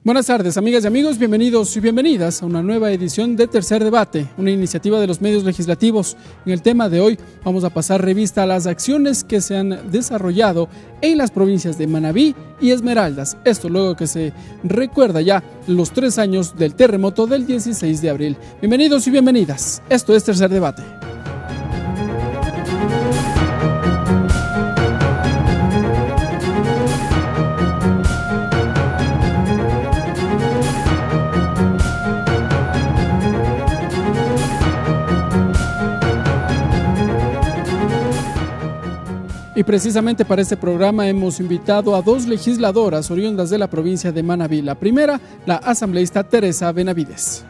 Buenas tardes, amigas y amigos, bienvenidos y bienvenidas a una nueva edición de Tercer Debate, una iniciativa de los medios legislativos. En el tema de hoy vamos a pasar revista a las acciones que se han desarrollado en las provincias de Manabí y Esmeraldas. Esto luego que se recuerda ya los 3 años del terremoto del 16 de abril. Bienvenidos y bienvenidas, esto es Tercer Debate. Y precisamente para este programa hemos invitado a 2 legisladoras oriundas de la provincia de Manabí. La primera, la asambleísta Teresa Benavides.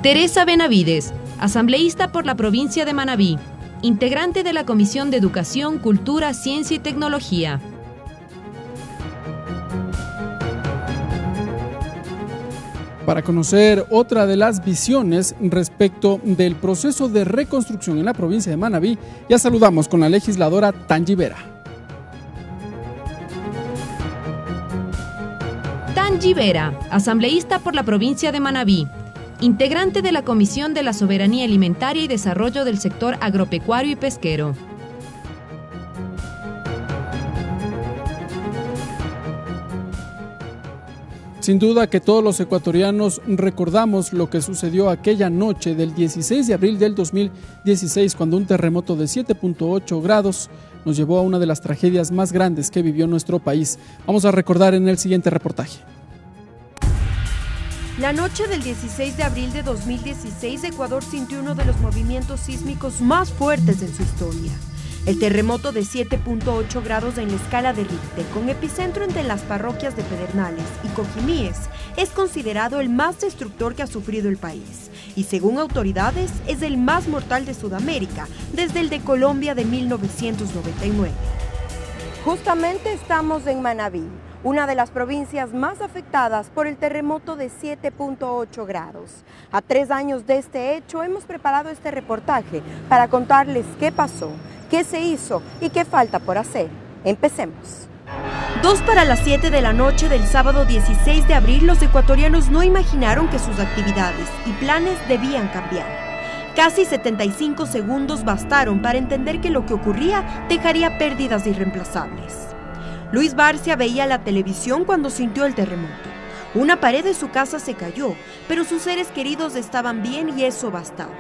Teresa Benavides, asambleísta por la provincia de Manabí, integrante de la Comisión de Educación, Cultura, Ciencia y Tecnología. Para conocer otra de las visiones respecto del proceso de reconstrucción en la provincia de Manabí, ya saludamos con la legisladora Tangi Vera. Tangi Vera, asambleísta por la provincia de Manabí, integrante de la Comisión de la Soberanía Alimentaria y Desarrollo del Sector Agropecuario y Pesquero. Sin duda que todos los ecuatorianos recordamos lo que sucedió aquella noche del 16 de abril del 2016, cuando un terremoto de 7.8 grados nos llevó a una de las tragedias más grandes que vivió nuestro país. Vamos a recordar en el siguiente reportaje. La noche del 16 de abril de 2016, Ecuador sintió uno de los movimientos sísmicos más fuertes en su historia. El terremoto de 7.8 grados en la escala de Richter, con epicentro entre las parroquias de Pedernales y Cojimíes, es considerado el más destructor que ha sufrido el país y, según autoridades, es el más mortal de Sudamérica desde el de Colombia de 1999. Justamente estamos en Manabí, una de las provincias más afectadas por el terremoto de 7.8 grados. A 3 años de este hecho, hemos preparado este reportaje para contarles qué pasó, qué se hizo y qué falta por hacer. Empecemos. 2 para las 7 de la noche del sábado 16 de abril, los ecuatorianos no imaginaron que sus actividades y planes debían cambiar. Casi 75 segundos bastaron para entender que lo que ocurría dejaría pérdidas irreemplazables. Luis Barcia veía la televisión cuando sintió el terremoto. Una pared de su casa se cayó, pero sus seres queridos estaban bien y eso bastaba.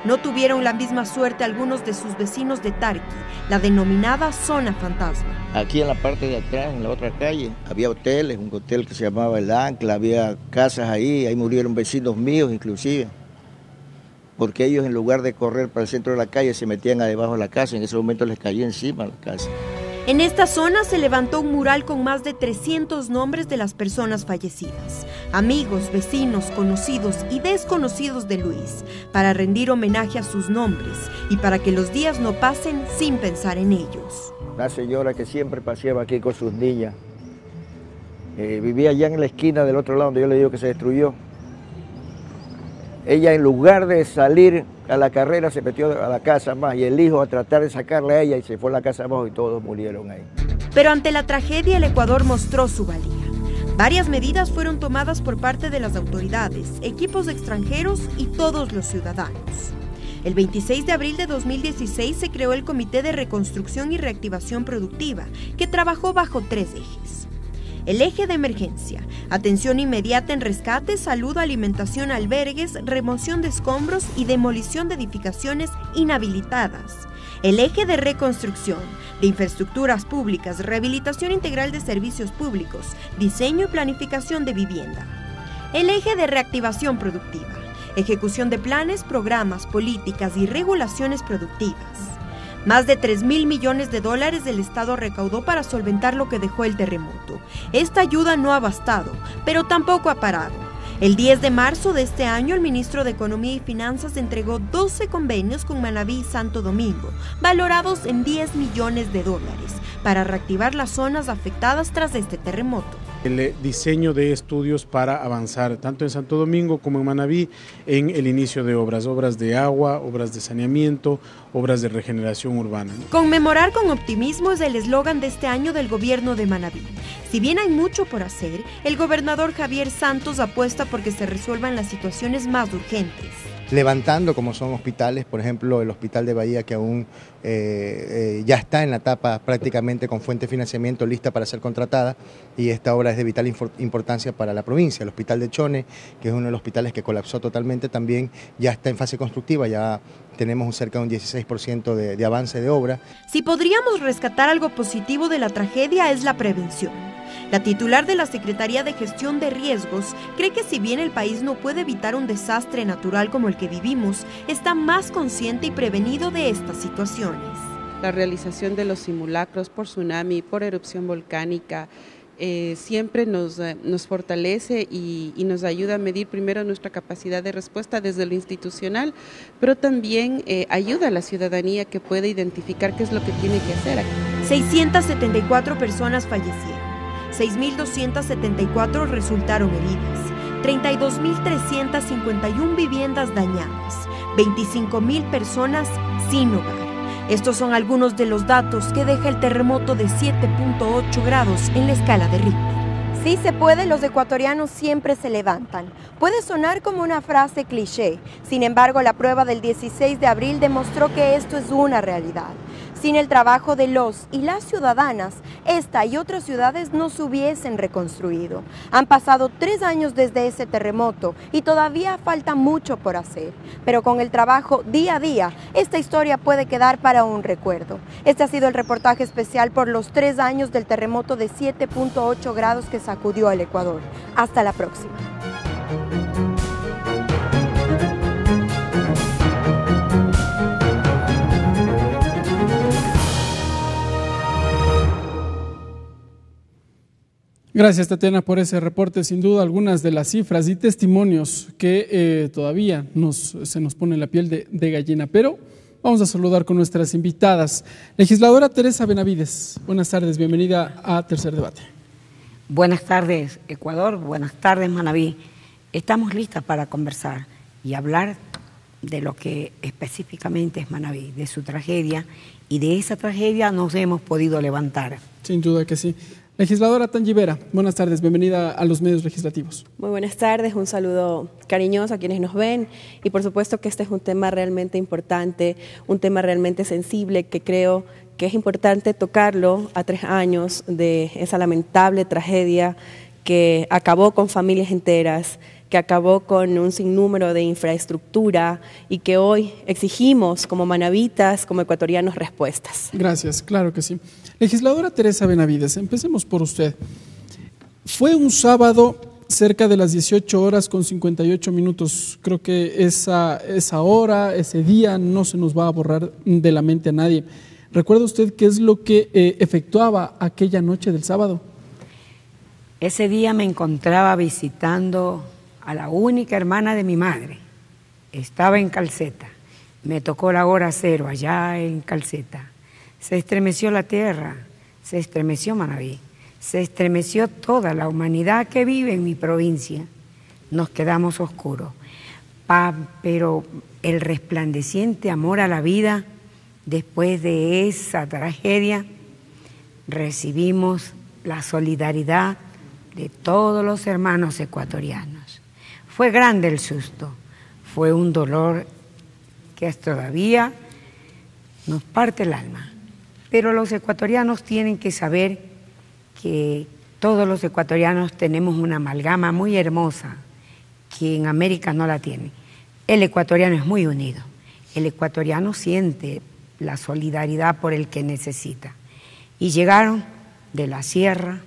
No tuvieron la misma suerte algunos de sus vecinos de Tarqui, la denominada zona fantasma. Aquí en la parte de atrás, en la otra calle, había hoteles, un hotel que se llamaba El Ancla, había casas ahí murieron vecinos míos inclusive, porque ellos en lugar de correr para el centro de la calle se metían debajo de la casa, en ese momento les caía encima la casa. En esta zona se levantó un mural con más de 300 nombres de las personas fallecidas, amigos, vecinos, conocidos y desconocidos de Luis, para rendir homenaje a sus nombres y para que los días no pasen sin pensar en ellos. Una señora que siempre paseaba aquí con sus niñas, vivía allá en la esquina del otro lado donde yo le digo que se destruyó. Ella, en lugar de salir a la carrera, se metió a la casa más y el hijo a tratar de sacarla a ella y se fue a la casa abajo y todos murieron ahí. Pero ante la tragedia el Ecuador mostró su valía. Varias medidas fueron tomadas por parte de las autoridades, equipos extranjeros y todos los ciudadanos. El 26 de abril de 2016 se creó el Comité de Reconstrucción y Reactivación Productiva, que trabajó bajo 3 ejes. El eje de emergencia, atención inmediata en rescate, salud, alimentación, albergues, remoción de escombros y demolición de edificaciones inhabilitadas. El eje de reconstrucción, de infraestructuras públicas, rehabilitación integral de servicios públicos, diseño y planificación de vivienda. El eje de reactivación productiva, ejecución de planes, programas, políticas y regulaciones productivas. Más de 3.000 millones de dólares el Estado recaudó para solventar lo que dejó el terremoto. Esta ayuda no ha bastado, pero tampoco ha parado. El 10 de marzo de este año, el ministro de Economía y Finanzas entregó 12 convenios con Manabí y Santo Domingo, valorados en 10 millones de dólares, para reactivar las zonas afectadas tras este terremoto. El diseño de estudios para avanzar tanto en Santo Domingo como en Manabí en el inicio de obras de agua, obras de saneamiento, obras de regeneración urbana. Conmemorar con optimismo es el eslogan de este año del gobierno de Manabí. Si bien hay mucho por hacer, el gobernador Javier Santos apuesta porque se resuelvan las situaciones más urgentes. Levantando como son hospitales, por ejemplo el hospital de Bahía que aún ya está en la etapa prácticamente con fuente de financiamiento lista para ser contratada, y esta obra es de vital importancia para la provincia. El hospital de Chone, que es uno de los hospitales que colapsó totalmente, también ya está en fase constructiva, ya tenemos cerca de un 16% de avance de obra. Si podríamos rescatar algo positivo de la tragedia es la prevención. La titular de la Secretaría de Gestión de Riesgos cree que si bien el país no puede evitar un desastre natural como el que vivimos, está más consciente y prevenido de estas situaciones. La realización de los simulacros por tsunami, por erupción volcánica, siempre nos fortalece y nos ayuda a medir primero nuestra capacidad de respuesta desde lo institucional, pero también ayuda a la ciudadanía que puede identificar qué es lo que tiene que hacer. 674 personas fallecieron. 6.274 resultaron heridas, 32.351 viviendas dañadas, 25.000 personas sin hogar. Estos son algunos de los datos que deja el terremoto de 7.8 grados en la escala de Richter. Sí se puede, los ecuatorianos siempre se levantan. Puede sonar como una frase cliché, sin embargo la prueba del 16 de abril demostró que esto es una realidad. Sin el trabajo de los y las ciudadanas, esta y otras ciudades no se hubiesen reconstruido. Han pasado 3 años desde ese terremoto y todavía falta mucho por hacer. Pero con el trabajo día a día, esta historia puede quedar para un recuerdo. Este ha sido el reportaje especial por los 3 años del terremoto de 7.8 grados que sacudió al Ecuador. Hasta la próxima. Gracias, Tatiana, por ese reporte. Sin duda, algunas de las cifras y testimonios que todavía se nos pone la piel de gallina. Pero vamos a saludar con nuestras invitadas. Legisladora Teresa Benavides, buenas tardes, bienvenida a Tercer Debate. Buenas tardes, Ecuador, buenas tardes, Manabí. Estamos listas para conversar y hablar de lo que específicamente es Manabí, de su tragedia, y de esa tragedia nos hemos podido levantar. Sin duda que sí. Legisladora Tangi Vera, buenas tardes, bienvenida a los medios legislativos. Muy buenas tardes, un saludo cariñoso a quienes nos ven y por supuesto que este es un tema realmente importante, un tema realmente sensible que creo que es importante tocarlo a 3 años de esa lamentable tragedia que acabó con familias enteras, que acabó con un sinnúmero de infraestructura y que hoy exigimos como manavitas, como ecuatorianos, respuestas. Gracias, claro que sí. Legisladora Teresa Benavides, empecemos por usted. Fue un sábado cerca de las 18 horas con 58 minutos. Creo que esa hora, ese día no se nos va a borrar de la mente a nadie. ¿Recuerda usted qué es lo que efectuaba aquella noche del sábado? Ese día me encontraba visitando a la única hermana de mi madre. Estaba en Calceta. Me tocó la hora 0 allá en Calceta. Se estremeció la tierra, se estremeció Manabí, se estremeció toda la humanidad que vive en mi provincia. Nos quedamos oscuros. Pero el resplandeciente amor a la vida, después de esa tragedia, recibimos la solidaridad de todos los hermanos ecuatorianos. Fue grande el susto, fue un dolor que todavía nos parte el alma. Pero los ecuatorianos tienen que saber que todos los ecuatorianos tenemos una amalgama muy hermosa que en América no la tiene. El ecuatoriano es muy unido, el ecuatoriano siente la solidaridad por el que necesita. Y llegaron de la sierra,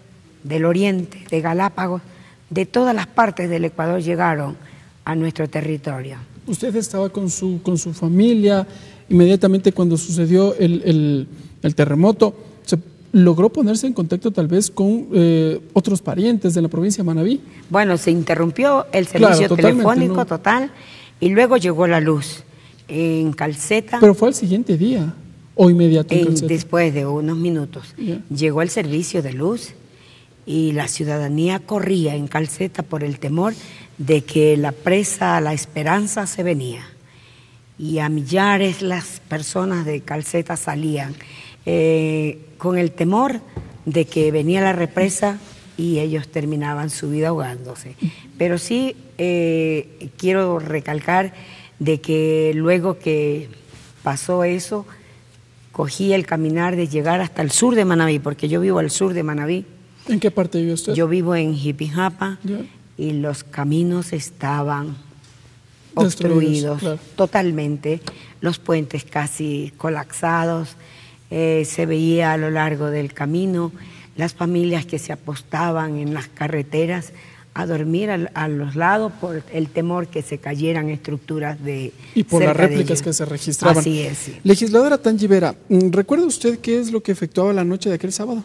del oriente, de Galápagos, de todas las partes del Ecuador llegaron a nuestro territorio. Usted estaba con su familia inmediatamente cuando sucedió el terremoto. ¿Se logró ponerse en contacto tal vez con otros parientes de la provincia de Manabí? Bueno, se interrumpió el servicio telefónico total y luego llegó la luz en Calceta. ¿Pero fue al siguiente día o inmediato en Calceta? Después de unos minutos. Llegó el servicio de luz y la ciudadanía corría en calceta por el temor de que la presa La Esperanza se venía. Y a millares las personas de calceta salían con el temor de que venía la represa y ellos terminaban su vida ahogándose. Pero sí quiero recalcar de que luego que pasó eso, cogí el caminar de llegar hasta el sur de Manabí, porque yo vivo al sur de Manabí. ¿En qué parte vive usted? Yo vivo en Jipijapa, y los caminos estaban obstruidos, claro, totalmente, los puentes casi colapsados, se veía a lo largo del camino las familias que se apostaban en las carreteras a dormir a los lados por el temor que se cayeran estructuras de y por las réplicas que se registraban. Así es, sí. Legisladora Tangi Vera, ¿recuerda usted qué es lo que efectuaba la noche de aquel sábado?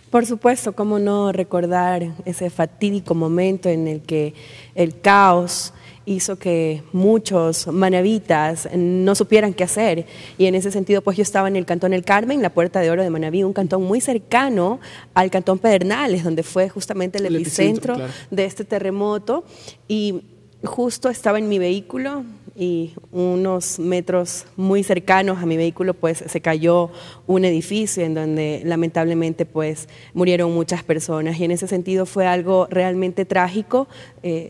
Por supuesto, cómo no recordar ese fatídico momento en el que el caos hizo que muchos manavitas no supieran qué hacer, y en ese sentido pues yo estaba en el Cantón El Carmen, la Puerta de Oro de Manabí, un cantón muy cercano al Cantón Pedernales, donde fue justamente el epicentro, claro, de este terremoto, y justo estaba en mi vehículo y unos metros muy cercanos a mi vehículo pues se cayó un edificio en donde lamentablemente pues murieron muchas personas, y en ese sentido fue algo realmente trágico.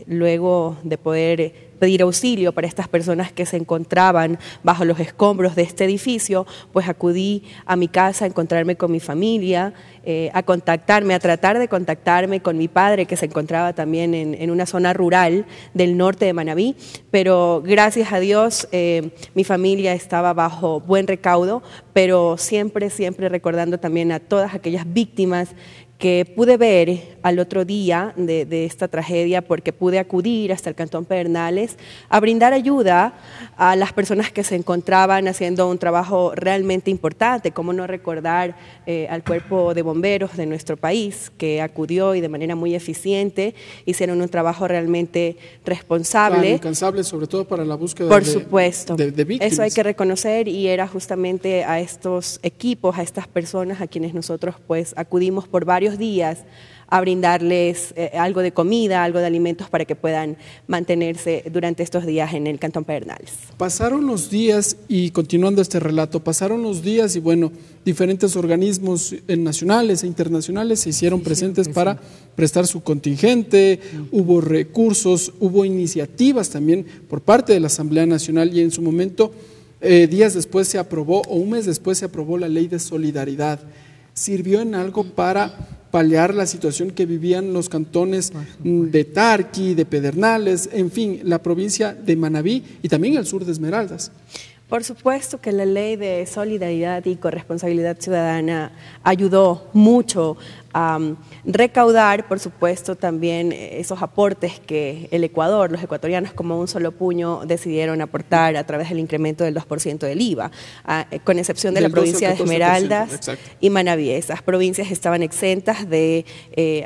Luego de poder pedir auxilio para estas personas que se encontraban bajo los escombros de este edificio, pues acudí a mi casa a encontrarme con mi familia, a tratar de contactarme con mi padre, que se encontraba también en una zona rural del norte de Manabí, pero gracias a Dios mi familia estaba bajo buen recaudo, pero siempre recordando también a todas aquellas víctimas que pude ver al otro día de esta tragedia, porque pude acudir hasta el Cantón Pedernales a brindar ayuda a las personas que se encontraban haciendo un trabajo realmente importante. Cómo no recordar al cuerpo de bomberos de nuestro país, que acudió y de manera muy eficiente hicieron un trabajo realmente responsable. Claro, incansable, sobre todo para la búsqueda por supuesto, de víctimas. Eso hay que reconocer, y era justamente a estos equipos, a estas personas a quienes nosotros pues acudimos por varios días a brindarles algo de comida, algo de alimentos para que puedan mantenerse durante estos días en el Cantón Pedernales. Pasaron los días, y continuando este relato, pasaron los días y bueno, diferentes organismos nacionales e internacionales se hicieron presentes para prestar su contingente, hubo recursos, hubo iniciativas también por parte de la Asamblea Nacional, y en su momento, días después se aprobó, o un mes después se aprobó la Ley de Solidaridad. ¿Sirvió en algo para paliar la situación que vivían los cantones de Tarqui, de Pedernales, en fin, la provincia de Manabí y también el sur de Esmeraldas? Por supuesto que la Ley de Solidaridad y Corresponsabilidad Ciudadana ayudó mucho a recaudar, por supuesto, también esos aportes que el Ecuador, los ecuatorianos como un solo puño decidieron aportar a través del incremento del 2% del IVA, con excepción de la provincia de Esmeraldas y Manabí. Esas provincias estaban exentas de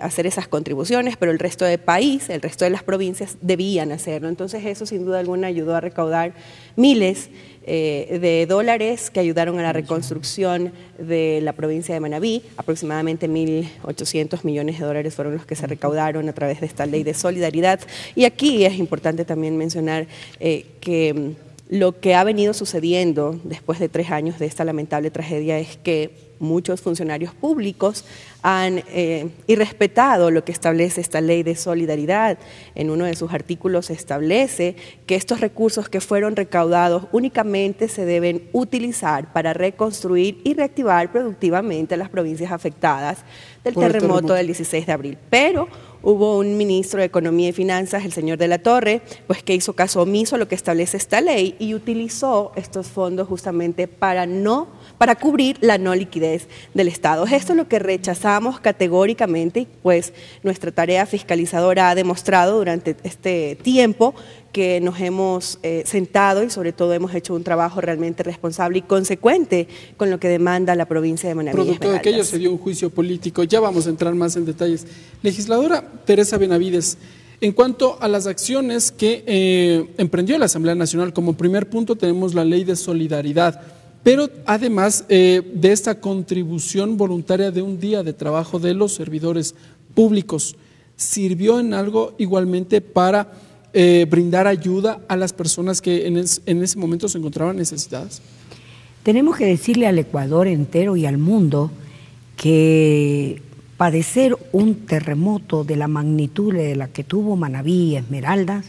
hacer esas contribuciones, pero el resto del país, el resto de las provincias debían hacerlo. Entonces eso sin duda alguna ayudó a recaudar miles de dólares que ayudaron a la reconstrucción de la provincia de Manabí. Aproximadamente 1.800 millones de dólares fueron los que se recaudaron a través de esta Ley de Solidaridad. Y aquí es importante también mencionar que lo que ha venido sucediendo después de 3 años de esta lamentable tragedia es que muchos funcionarios públicos han irrespetado lo que establece esta Ley de Solidaridad. En uno de sus artículos establece que estos recursos que fueron recaudados únicamente se deben utilizar para reconstruir y reactivar productivamente las provincias afectadas del terremoto del 16 de abril. Pero hubo un ministro de Economía y Finanzas, el señor de la Torre, pues que hizo caso omiso a lo que establece esta ley y utilizó estos fondos justamente para cubrir la no liquidez del Estado. Esto es lo que rechazamos categóricamente, pues nuestra tarea fiscalizadora ha demostrado durante este tiempo que nos hemos sentado y sobre todo hemos hecho un trabajo realmente responsable y consecuente con lo que demanda la provincia de Manabí. Producto de aquello se dio un juicio político, ya vamos a entrar más en detalles. Legisladora Teresa Benavides, en cuanto a las acciones que emprendió la Asamblea Nacional, como primer punto tenemos la Ley de Solidaridad, pero además de esta contribución voluntaria de un día de trabajo de los servidores públicos, ¿sirvió en algo igualmente para brindar ayuda a las personas que en ese momento se encontraban necesitadas? Tenemos que decirle al Ecuador entero y al mundo que padecer un terremoto de la magnitud de la que tuvo Manabí y Esmeraldas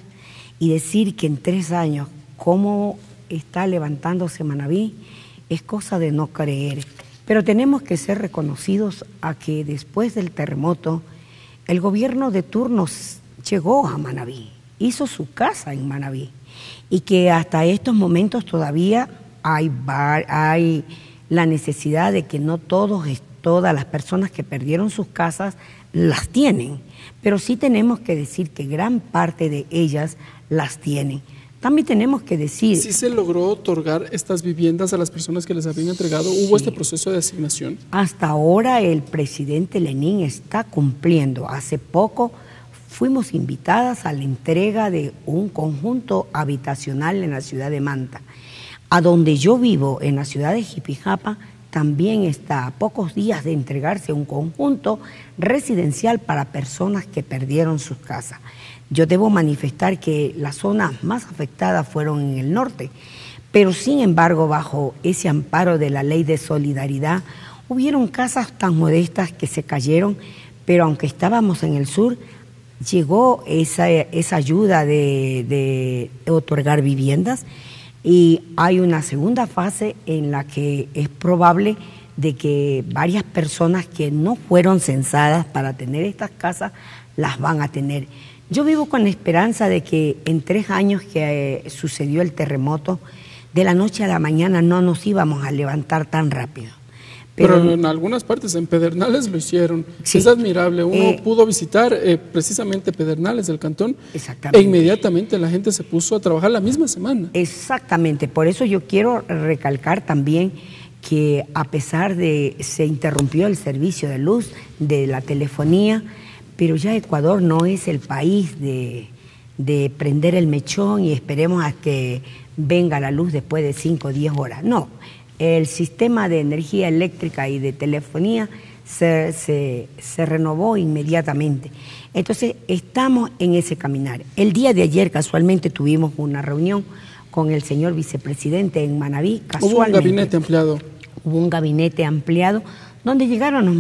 y decir que en 3 años cómo está levantándose Manabí es cosa de no creer. Pero tenemos que ser reconocidos a que después del terremoto el gobierno de turno llegó a Manabí, hizo su casa en Manabí y que hasta estos momentos todavía hay la necesidad de que no todas las personas que perdieron sus casas las tienen, pero sí tenemos que decir que gran parte de ellas las tienen. También tenemos que decir... ¿Sí se logró otorgar estas viviendas a las personas que les habían entregado? ¿Hubo este proceso de asignación? Hasta ahora el presidente Lenín está cumpliendo. Hace poco fuimos invitadas a la entrega de un conjunto habitacional en la ciudad de Manta. A donde yo vivo, en la ciudad de Jipijapa, también está a pocos días de entregarse un conjunto residencial para personas que perdieron sus casas. Yo debo manifestar que las zonas más afectadas fueron en el norte, pero sin embargo, bajo ese amparo de la ley de solidaridad, hubieron casas tan modestas que se cayeron, pero aunque estábamos en el sur, llegó esa ayuda de otorgar viviendas. Y hay una segunda fase en la que es probable de que varias personas que no fueron censadas para tener estas casas las van a tener. Yo vivo con la esperanza de que en 3 años que sucedió el terremoto, de la noche a la mañana no nos íbamos a levantar tan rápido. Pero en algunas partes, en Pedernales lo hicieron. Sí. Es admirable. Uno pudo visitar precisamente Pedernales del Cantón. Exactamente. E inmediatamente la gente se puso a trabajar la misma semana. Exactamente. Por eso yo quiero recalcar también que a pesar de se interrumpió el servicio de luz, de la telefonía, pero ya Ecuador no es el país de prender el mechón y esperemos a que venga la luz después de 5 o 10 horas. No. El sistema de energía eléctrica y de telefonía se renovó inmediatamente. Entonces, estamos en ese caminar. El día de ayer, casualmente, tuvimos una reunión con el señor vicepresidente en Manabí. Hubo un gabinete ampliado. Hubo un gabinete ampliado donde llegaron los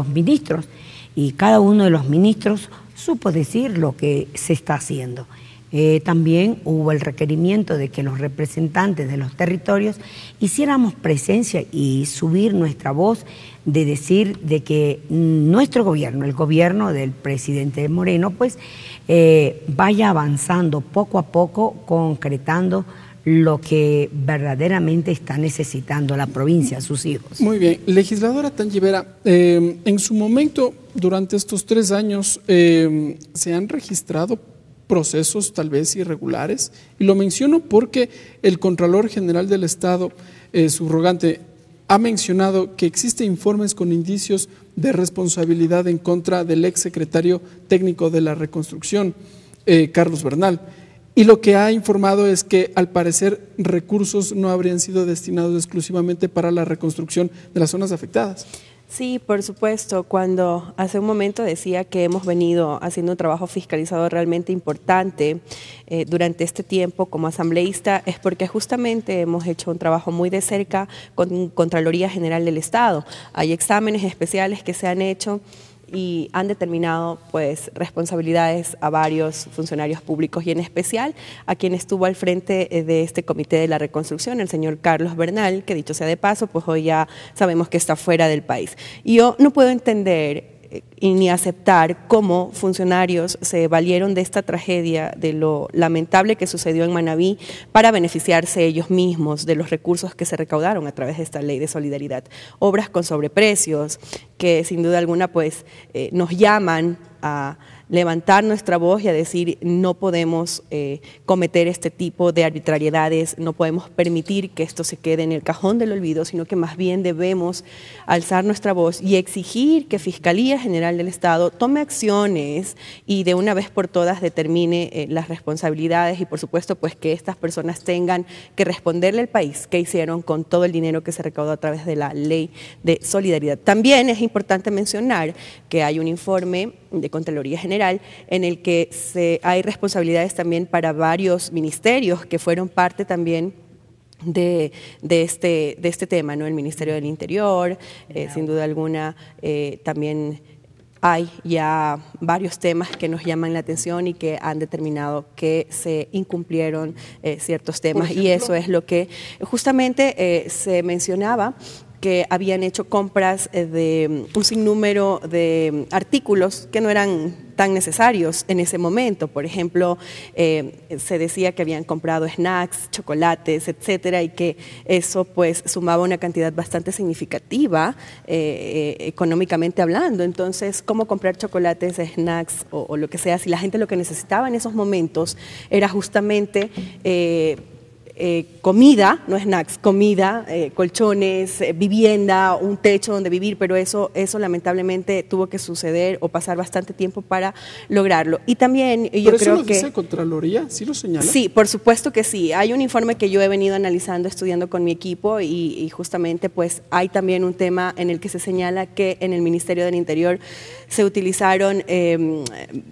ministros, y cada uno de los ministros supo decir lo que se está haciendo. También hubo el requerimiento de que los representantes de los territorios hiciéramos presencia y subir nuestra voz de decir de que nuestro gobierno, el gobierno del presidente Moreno, pues vaya avanzando poco a poco, concretando lo que verdaderamente está necesitando la provincia, sus hijos. Muy bien. Legisladora Tangi Vera, en su momento, durante estos 3 años, ¿se han registrado procesos tal vez irregulares? Y lo menciono porque el Contralor General del Estado, subrogante, ha mencionado que existen informes con indicios de responsabilidad en contra del exsecretario técnico de la reconstrucción, Carlos Bernal. Y lo que ha informado es que al parecer recursos no habrían sido destinados exclusivamente para la reconstrucción de las zonas afectadas. Sí, por supuesto. Cuando hace un momento decía que hemos venido haciendo un trabajo fiscalizador realmente importante durante este tiempo como asambleísta, es porque justamente hemos hecho un trabajo muy de cerca con Contraloría General del Estado. Hay exámenes especiales que se han hecho y han determinado pues responsabilidades a varios funcionarios públicos y en especial a quien estuvo al frente de este comité de la reconstrucción, el señor Carlos Bernal, que dicho sea de paso, pues hoy ya sabemos que está fuera del país. Y yo no puedo entender ni aceptar cómo funcionarios se valieron de esta tragedia, de lo lamentable que sucedió en Manabí, para beneficiarse ellos mismos de los recursos que se recaudaron a través de esta ley de solidaridad. Obras con sobreprecios que sin duda alguna pues nos llaman a levantar nuestra voz y a decir no podemos cometer este tipo de arbitrariedades, no podemos permitir que esto se quede en el cajón del olvido, sino que más bien debemos alzar nuestra voz y exigir que Fiscalía General del Estado tome acciones y de una vez por todas determine las responsabilidades y por supuesto pues que estas personas tengan que responderle al país qué hicieron con todo el dinero que se recaudó a través de la Ley de Solidaridad. También es importante mencionar que hay un informe de Contraloría General en el que hay responsabilidades también para varios ministerios que fueron parte también de este tema, ¿no? El Ministerio del Interior, sin duda alguna, también hay ya varios temas que nos llaman la atención y que han determinado que se incumplieron ciertos temas, y eso es lo que justamente se mencionaba, que habían hecho compras de un sinnúmero de artículos que no eran tan necesarios en ese momento. Por ejemplo, se decía que habían comprado snacks, chocolates, etcétera, y que eso pues sumaba una cantidad bastante significativa económicamente hablando. Entonces, ¿cómo comprar chocolates, snacks o lo que sea? Si la gente lo que necesitaba en esos momentos era justamente comida, no snacks, comida, colchones, vivienda, un techo donde vivir, pero eso lamentablemente tuvo que suceder o pasar bastante tiempo para lograrlo. Y también yo creo que... ¿Pero eso lo dice Contraloría? ¿Sí lo señala? Sí, por supuesto que sí. Hay un informe que yo he venido analizando, estudiando con mi equipo y justamente pues hay también un tema en el que se señala que en el Ministerio del Interior se utilizaron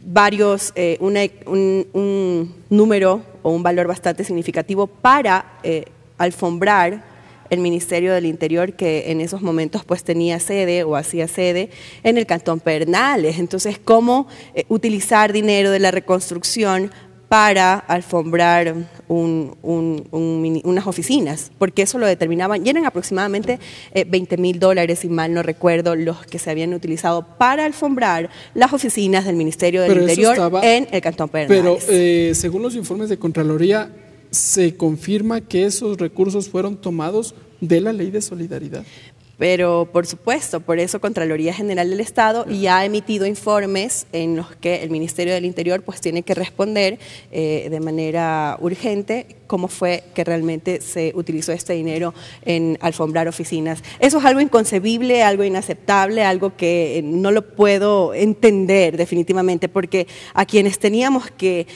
varios, un número o un valor bastante significativo para alfombrar el Ministerio del Interior, que en esos momentos pues tenía sede o hacía sede en el Cantón Pedernales. Entonces, ¿cómo utilizar dinero de la reconstrucción para alfombrar unas oficinas? Porque eso lo determinaban, y eran aproximadamente $20,000, si mal no recuerdo, los que se habían utilizado para alfombrar las oficinas del Ministerio del Interior en el Cantón Pedernales. Pero según los informes de Contraloría, se confirma que esos recursos fueron tomados de la Ley de Solidaridad. Pero por supuesto, por eso Contraloría General del Estado ya ha emitido informes en los que el Ministerio del Interior pues tiene que responder de manera urgente cómo fue que realmente se utilizó este dinero en alfombrar oficinas. Eso es algo inconcebible, algo inaceptable, algo que no lo puedo entender definitivamente, porque a quienes teníamos que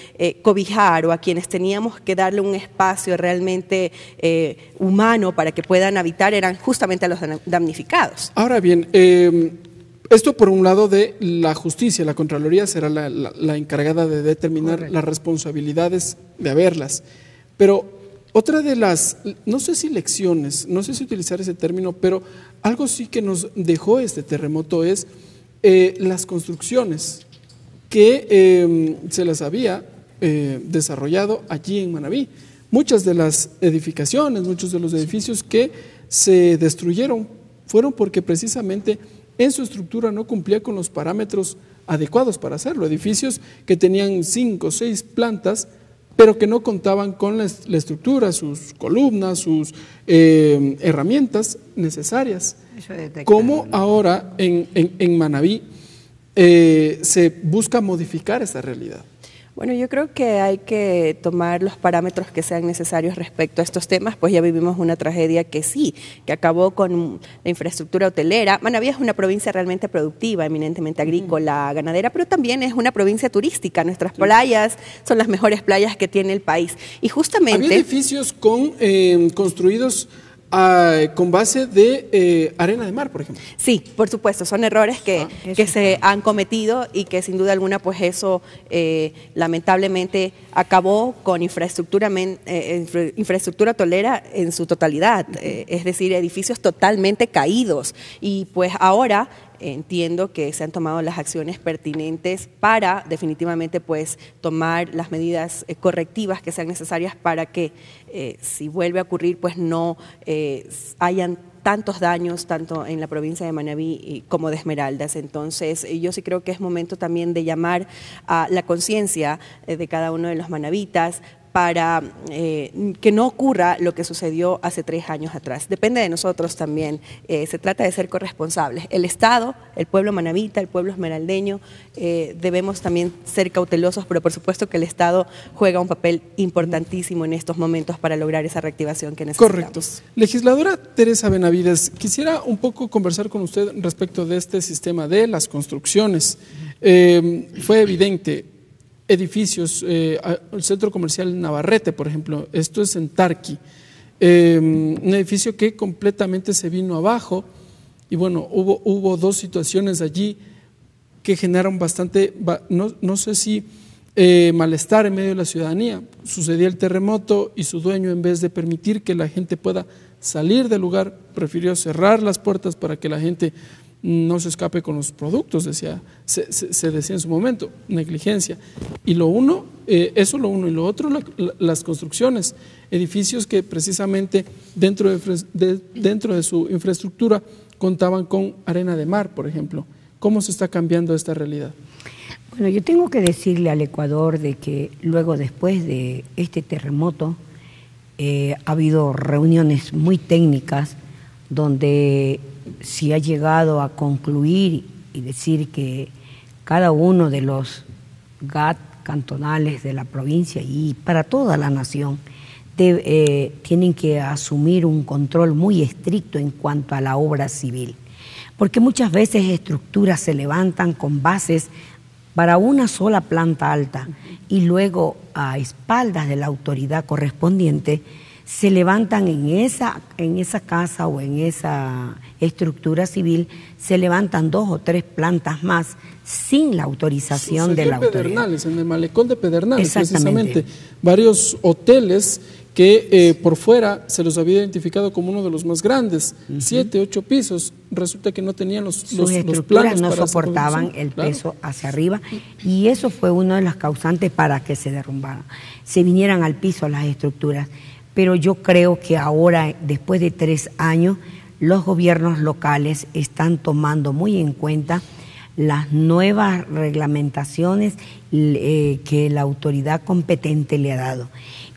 cobijar o a quienes teníamos que darle un espacio realmente humano para que puedan habitar eran justamente a los damnificados. Ahora bien, esto por un lado de la justicia, la Contraloría será la encargada de determinar Correcto. Las responsabilidades de haberlas. Pero otra de las, no sé si lecciones, no sé si utilizar ese término, pero algo sí que nos dejó este terremoto es las construcciones que se las había desarrollado allí en Manabí. Muchas de las edificaciones, muchos de los edificios que se destruyeron fueron porque precisamente en su estructura no cumplía con los parámetros adecuados para hacerlo. Edificios que tenían 5 o 6 plantas, pero que no contaban con la estructura, sus columnas, sus herramientas necesarias. ¿Cómo ahora en Manabí se busca modificar esa realidad? Bueno, yo creo que hay que tomar los parámetros que sean necesarios respecto a estos temas, pues ya vivimos una tragedia que sí, que acabó con la infraestructura hotelera. Manabí es una provincia realmente productiva, eminentemente agrícola, ganadera, pero también es una provincia turística. Nuestras playas son las mejores playas que tiene el país. Y justamente... Había edificios construidos con base de arena de mar, por ejemplo. Sí, por supuesto, son errores que se han cometido y que sin duda alguna pues eso lamentablemente acabó con infraestructura hotelera en su totalidad, es decir, edificios totalmente caídos, y pues ahora entiendo que se han tomado las acciones pertinentes para definitivamente pues tomar las medidas correctivas que sean necesarias para que si vuelve a ocurrir pues no hayan tantos daños tanto en la provincia de Manabí como de Esmeraldas. Entonces yo sí creo que es momento también de llamar a la conciencia de cada uno de los manabitas para que no ocurra lo que sucedió hace 3 años atrás. Depende de nosotros también. Se trata de ser corresponsables. El Estado, el pueblo manabita, el pueblo esmeraldeño, debemos también ser cautelosos, pero por supuesto que el Estado juega un papel importantísimo en estos momentos para lograr esa reactivación que necesitamos. Correcto. Legisladora Teresa Benavides, quisiera un poco conversar con usted respecto de este sistema de las construcciones. Fue evidente, edificios, el Centro Comercial Navarrete, por ejemplo, esto es en Tarqui, un edificio que completamente se vino abajo y bueno, hubo 2 situaciones allí que generaron bastante, no sé si malestar en medio de la ciudadanía. Sucedía el terremoto y su dueño, en vez de permitir que la gente pueda salir del lugar, prefirió cerrar las puertas para que la gente no se escape con los productos, se decía en su momento, negligencia. Y eso lo uno, y lo otro, las construcciones, edificios que precisamente dentro de su infraestructura contaban con arena de mar, por ejemplo. ¿Cómo se está cambiando esta realidad? Bueno, yo tengo que decirle al Ecuador de que luego, después de este terremoto, ha habido reuniones muy técnicas donde se ha llegado a concluir y decir que cada uno de los GAT cantonales de la provincia y para toda la nación tienen que asumir un control muy estricto en cuanto a la obra civil, porque muchas veces estructuras se levantan con bases para una sola planta alta y luego, a espaldas de la autoridad correspondiente, se levantan en esa casa o en esa estructura civil, se levantan 2 o 3 plantas más sin la autorización de la autoridad. Pedernales, en el malecón de Pedernales, precisamente, varios hoteles que por fuera se los había identificado como uno de los más grandes, 7, 8 pisos, resulta que no tenían los planos no soportaban el peso hacia arriba, y eso fue uno de los causantes para que se derrumbaran, se vinieran al piso las estructuras. Pero yo creo que ahora, después de 3 años, los gobiernos locales están tomando muy en cuenta las nuevas reglamentaciones que la autoridad competente le ha dado.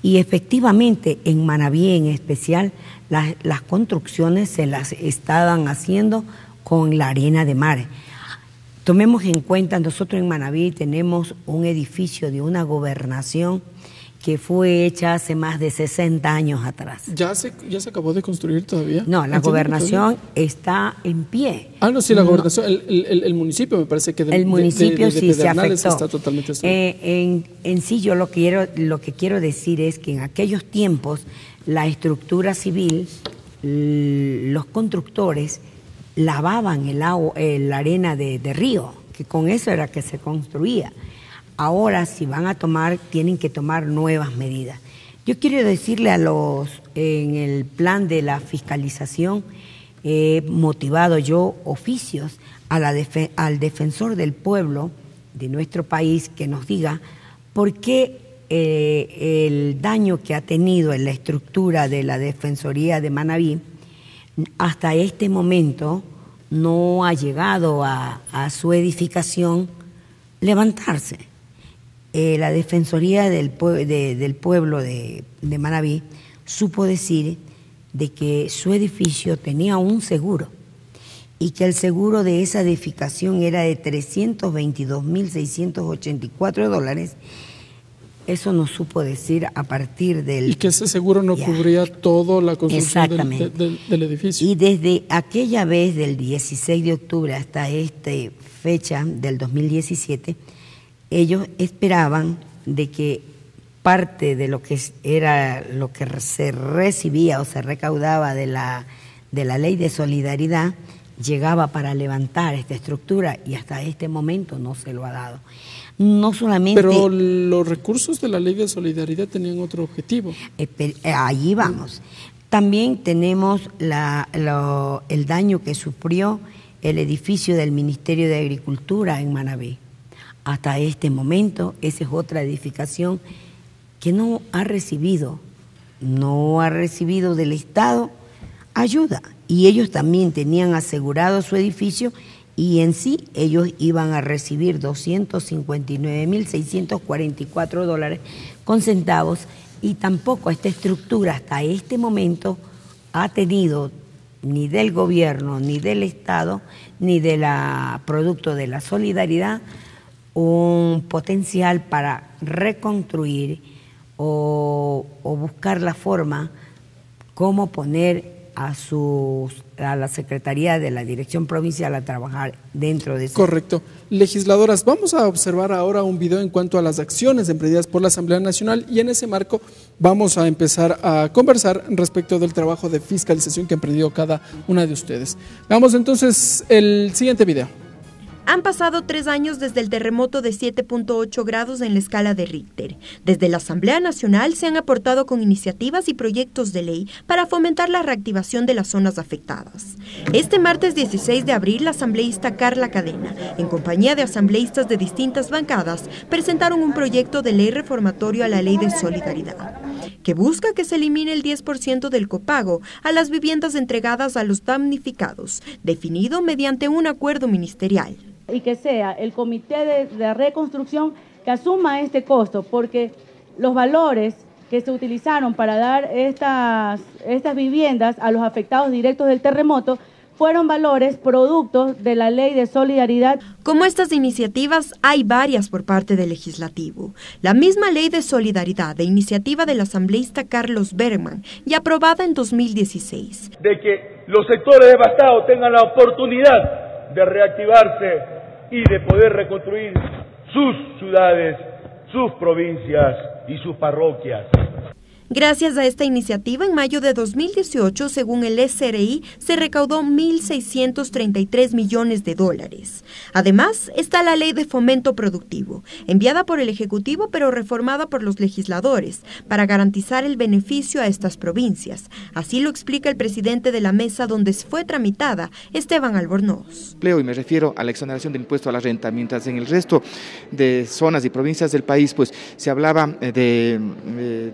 Y efectivamente, en Manabí en especial, las construcciones se las estaban haciendo con la arena de mar. Tomemos en cuenta, nosotros en Manabí tenemos un edificio de una gobernación que fue hecha hace más de 60 años atrás. ¿Ya se acabó de construir todavía? No, la gobernación está en pie. No, sí, la gobernación, el municipio me parece que el municipio sí se afectó. Está totalmente en sí, yo lo que quiero decir es que en aquellos tiempos la estructura civil, los constructores lavaban la arena de río, que con eso era que se construía. Ahora, si van a tomar, tienen que tomar nuevas medidas. Yo quiero decirle en el plan de la fiscalización, he motivado yo oficios al defensor del pueblo de nuestro país que nos diga por qué el daño que ha tenido en la estructura de la Defensoría de Manabí hasta este momento no ha llegado a su edificación levantarse. La Defensoría del Pueblo de Manabí supo decir de que su edificio tenía un seguro y que el seguro de esa edificación era de $322,684. Eso nos supo decir a partir del... Y que ese seguro no cubría toda la construcción del edificio. Y desde aquella vez, del 16 de octubre hasta esta fecha del 2017, ellos esperaban de que parte de lo que se recibía o se recaudaba de la ley de solidaridad llegaba para levantar esta estructura, y hasta este momento no se lo ha dado. No solamente... Pero los recursos de la ley de solidaridad tenían otro objetivo. Allí vamos. También tenemos el daño que sufrió el edificio del Ministerio de Agricultura en Manabí. Hasta este momento, esa es otra edificación que no ha recibido del Estado ayuda. Y ellos también tenían asegurado su edificio, y en sí ellos iban a recibir $259,644 con centavos y tampoco esta estructura hasta este momento ha tenido ni del gobierno, ni del Estado, ni de la producto de la solidaridad un potencial para reconstruir o buscar la forma cómo poner a la Secretaría de la Dirección Provincial a trabajar dentro de eso. Correcto. Legisladoras, vamos a observar ahora un video en cuanto a las acciones emprendidas por la Asamblea Nacional y en ese marco vamos a empezar a conversar respecto del trabajo de fiscalización que ha emprendido cada una de ustedes. Veamos entonces el siguiente video. Han pasado 3 años desde el terremoto de 7.8 grados en la escala de Richter. Desde la Asamblea Nacional se han aportado con iniciativas y proyectos de ley para fomentar la reactivación de las zonas afectadas. Este martes 16 de abril, la asambleísta Carla Cadena, en compañía de asambleístas de distintas bancadas, presentaron un proyecto de ley reformatorio a la Ley de Solidaridad, que busca que se elimine el 10% del copago a las viviendas entregadas a los damnificados, definido mediante un acuerdo ministerial. Y que sea el comité de reconstrucción que asuma este costo, porque los valores que se utilizaron para dar estas viviendas a los afectados directos del terremoto fueron valores productos de la Ley de Solidaridad. Como estas iniciativas, hay varias por parte del Legislativo. La misma Ley de Solidaridad, de iniciativa del asambleísta Carlos Bergman, y aprobada en 2016. De que los sectores devastados tengan la oportunidad de reactivarse y de poder reconstruir sus ciudades, sus provincias y sus parroquias. Gracias a esta iniciativa, en mayo de 2018, según el SRI, se recaudó 1.633 millones de dólares. Además, está la Ley de Fomento Productivo, enviada por el Ejecutivo pero reformada por los legisladores, para garantizar el beneficio a estas provincias. Así lo explica el presidente de la mesa donde fue tramitada, Esteban Albornoz. Y me refiero a la exoneración del impuesto a la renta, mientras en el resto de zonas y provincias del país pues se hablaba de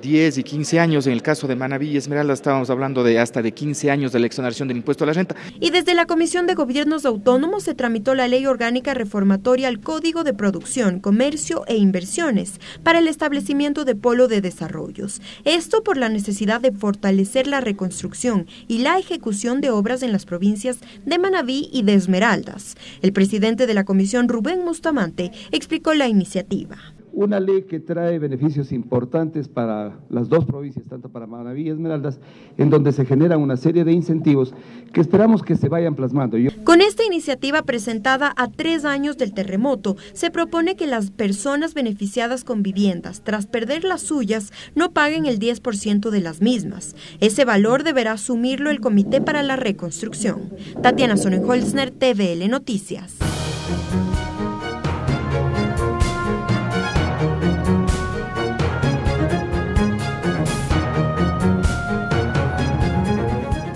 10 y 15 años, en el caso de Manabí y Esmeraldas estábamos hablando de hasta de 15 años de la exoneración del impuesto a la renta. Y desde la Comisión de Gobiernos Autónomos se tramitó la Ley Orgánica Reformatoria al Código de Producción, Comercio e Inversiones para el establecimiento de polo de desarrollos. Esto por la necesidad de fortalecer la reconstrucción y la ejecución de obras en las provincias de Manabí y de Esmeraldas. El presidente de la Comisión, Rubén Bustamante, explicó la iniciativa. Una ley que trae beneficios importantes para las dos provincias, tanto para Manabí y Esmeraldas, en donde se generan una serie de incentivos que esperamos que se vayan plasmando. Con esta iniciativa presentada a 3 años del terremoto, se propone que las personas beneficiadas con viviendas, tras perder las suyas, no paguen el 10% de las mismas. Ese valor deberá asumirlo el Comité para la Reconstrucción. Tatiana Sonnenholzner, TVL Noticias.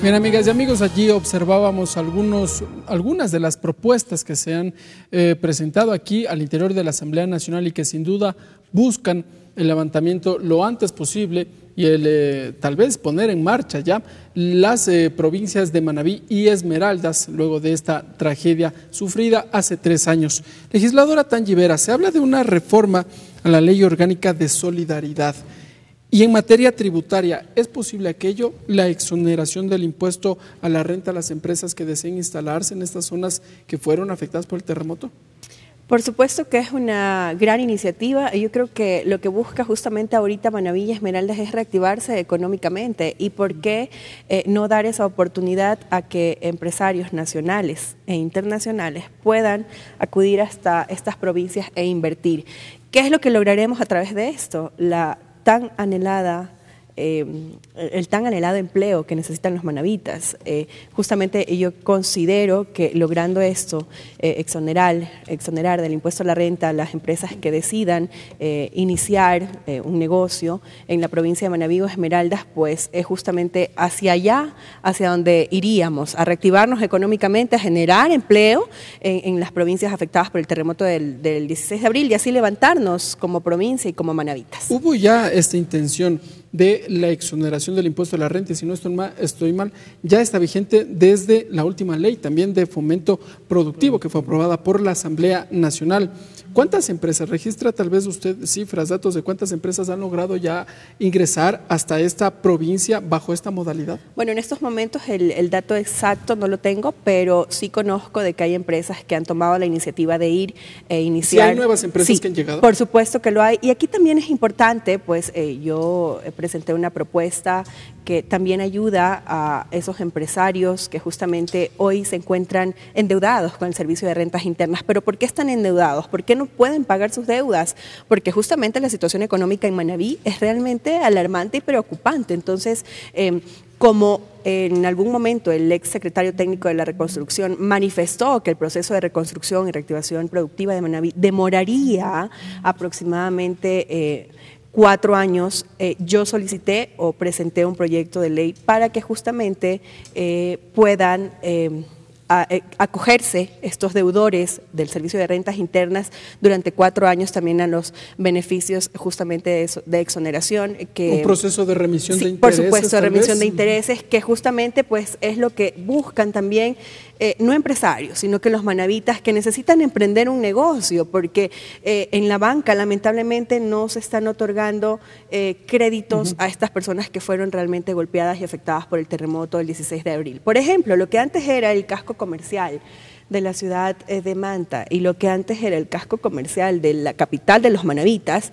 Bien, amigas y amigos, allí observábamos algunas de las propuestas que se han presentado aquí al interior de la Asamblea Nacional y que sin duda buscan el levantamiento lo antes posible y el tal vez poner en marcha ya las provincias de Manabí y Esmeraldas luego de esta tragedia sufrida hace 3 años. Legisladora Tangi Vera, se habla de una reforma a la Ley Orgánica de Solidaridad. Y en materia tributaria, ¿es posible aquello, la exoneración del impuesto a la renta a las empresas que deseen instalarse en estas zonas que fueron afectadas por el terremoto? Por supuesto que es una gran iniciativa y yo creo que lo que busca justamente ahorita Manabí y Esmeraldas es reactivarse económicamente y por qué no dar esa oportunidad a que empresarios nacionales e internacionales puedan acudir hasta estas provincias e invertir. ¿Qué es lo que lograremos a través de esto? El tan anhelado empleo que necesitan los manabitas. Justamente yo considero que logrando esto, exonerar del impuesto a la renta a las empresas que decidan iniciar un negocio en la provincia de Manabí o Esmeraldas, pues es justamente hacia allá, hacia donde iríamos, a reactivarnos económicamente, a generar empleo en las provincias afectadas por el terremoto del 16 de abril y así levantarnos como provincia y como manabitas. ¿Hubo ya esta intención de la exoneración del impuesto a la renta, y si no estoy mal, ya está vigente desde la última ley también de fomento productivo que fue aprobada por la Asamblea Nacional. ¿Cuántas empresas registra tal vez usted cifras, datos de cuántas empresas han logrado ya ingresar hasta esta provincia bajo esta modalidad? Bueno, en estos momentos el dato exacto no lo tengo, pero sí conozco de que hay empresas que han tomado la iniciativa de ir e iniciar. ¿Sí hay nuevas empresas que han llegado? Por supuesto que lo hay. Y aquí también es importante, pues yo presenté una propuesta que también ayuda a esos empresarios que justamente hoy se encuentran endeudados con el servicio de rentas internas. ¿Pero por qué están endeudados? ¿Por qué no pueden pagar sus deudas? Porque justamente la situación económica en Manabí es realmente alarmante y preocupante. Entonces, como en algún momento el ex secretario técnico de la reconstrucción manifestó que el proceso de reconstrucción y reactivación productiva de Manabí demoraría aproximadamente 4 años, yo solicité o presenté un proyecto de ley para que justamente puedan acogerse estos deudores del servicio de rentas internas durante 4 años también a los beneficios justamente de exoneración. Un proceso de remisión de intereses. Por supuesto, de remisión de intereses, que justamente pues es lo que buscan también no empresarios, sino que los manavitas que necesitan emprender un negocio, porque en la banca lamentablemente no se están otorgando créditos a estas personas que fueron realmente golpeadas y afectadas por el terremoto del 16 de abril. Por ejemplo, lo que antes era el casco comercial de la ciudad de Manta y lo que antes era el casco comercial de la capital de los manavitas,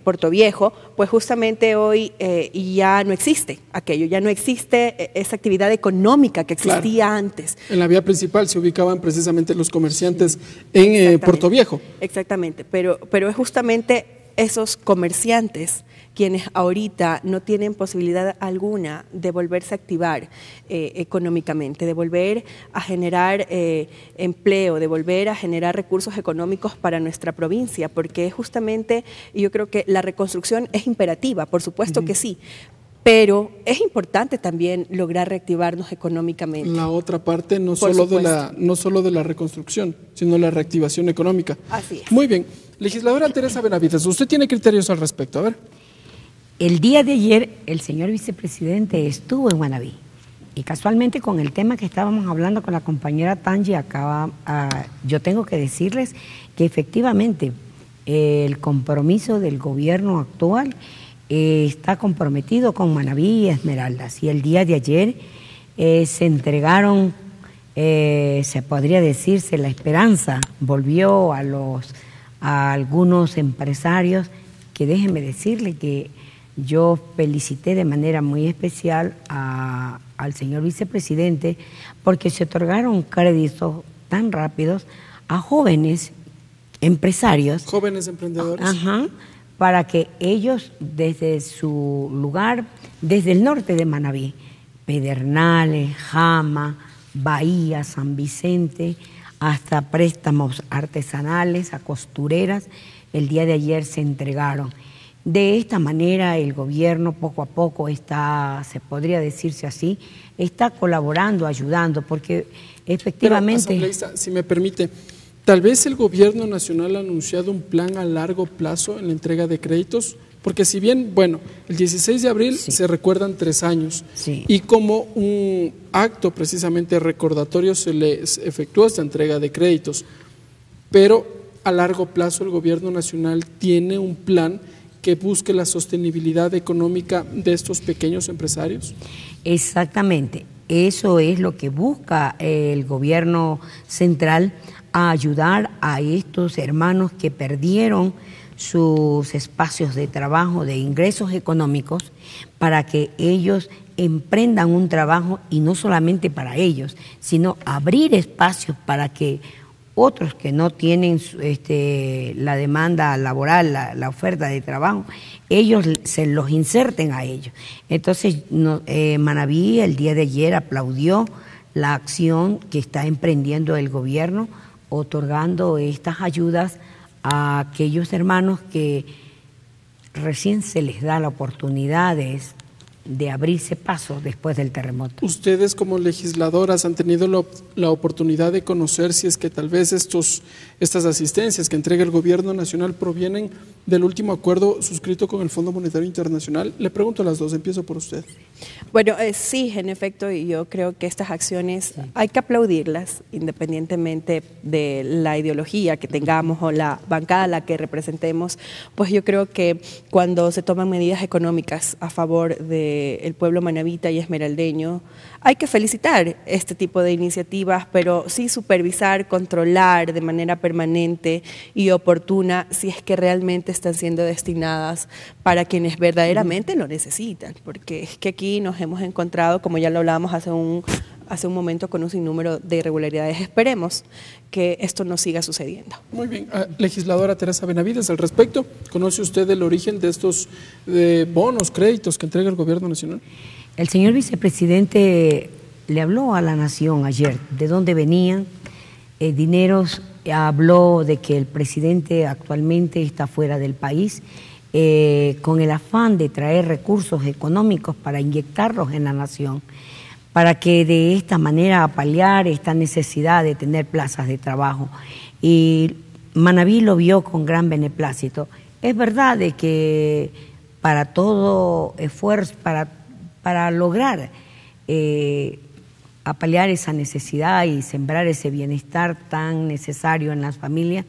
Puerto Viejo, pues justamente hoy ya no existe aquello, ya no existe esa actividad económica que existía antes. En la vía principal se ubicaban precisamente los comerciantes en Puerto Viejo. Exactamente, pero es justamente esos comerciantes quienes ahorita no tienen posibilidad alguna de volverse a activar económicamente, de volver a generar empleo, de volver a generar recursos económicos para nuestra provincia, porque justamente yo creo que la reconstrucción es imperativa, por supuesto que sí, pero es importante también lograr reactivarnos económicamente. La otra parte no solo de la reconstrucción, sino la reactivación económica. Así es. Muy bien. Legisladora Teresa Benavides, usted tiene criterios al respecto, a ver. El día de ayer el señor vicepresidente estuvo en Manabí y casualmente con el tema que estábamos hablando con la compañera Tangi, yo tengo que decirles que efectivamente el compromiso del gobierno actual está comprometido con Manabí y Esmeraldas, y el día de ayer se entregaron, se podría decirse, la esperanza volvió a algunos empresarios, que déjenme decirle que yo felicité de manera muy especial al señor vicepresidente porque se otorgaron créditos tan rápidos a jóvenes empresarios. Jóvenes emprendedores. Ajá, para que ellos desde su lugar, desde el norte de Manabí, Pedernales, Jama, Bahía, San Vicente, hasta préstamos artesanales a costureras, el día de ayer se entregaron. De esta manera el gobierno poco a poco está, se podría decirse así, está colaborando, ayudando, porque efectivamente... Pero, asambleísta, si me permite, tal vez el gobierno nacional ha anunciado un plan a largo plazo en la entrega de créditos, porque si bien, bueno, el 16 de abril se recuerdan 3 años, y como un acto precisamente recordatorio se les efectuó esta entrega de créditos, pero a largo plazo el gobierno nacional tiene un plan que busque la sostenibilidad económica de estos pequeños empresarios. Exactamente, eso es lo que busca el gobierno central, a ayudar a estos hermanos que perdieron sus espacios de trabajo, de ingresos económicos, para que ellos emprendan un trabajo, y no solamente para ellos, sino abrir espacios para que otros que no tienen la demanda laboral, la oferta de trabajo, ellos se los inserten a ellos. Entonces, Manabí el día de ayer aplaudió la acción que está emprendiendo el gobierno, otorgando estas ayudas a aquellos hermanos que recién se les da la oportunidad de abrirse paso después del terremoto. Ustedes como legisladoras han tenido la oportunidad de conocer si es que tal vez estas asistencias que entrega el gobierno nacional provienen del último acuerdo suscrito con el Fondo Monetario Internacional. Le pregunto a las dos, empiezo por usted. Bueno, sí, en efecto, y yo creo que estas acciones hay que aplaudirlas independientemente de la ideología que tengamos o la bancada a la que representemos, pues yo creo que cuando se toman medidas económicas a favor del pueblo manabita y esmeraldeño, hay que felicitar este tipo de iniciativas, pero sí supervisar, controlar de manera permanente y oportuna si es que realmente están siendo destinadas para quienes verdaderamente lo necesitan, porque es que aquí nos hemos encontrado, como ya lo hablábamos hace un momento, con un sinnúmero de irregularidades. Esperemos que esto no siga sucediendo. Muy bien. Legisladora Teresa Benavides, al respecto, ¿conoce usted el origen de estos bonos, créditos que entrega el gobierno nacional? El señor vicepresidente le habló a la nación ayer de dónde venían dineros, habló de que el presidente actualmente está fuera del país con el afán de traer recursos económicos para inyectarlos en la nación, para que de esta manera paliar esta necesidad de tener plazas de trabajo. Y Manabí lo vio con gran beneplácito. Es verdad de que para todo esfuerzo, para lograr paliar esa necesidad y sembrar ese bienestar tan necesario en las familias,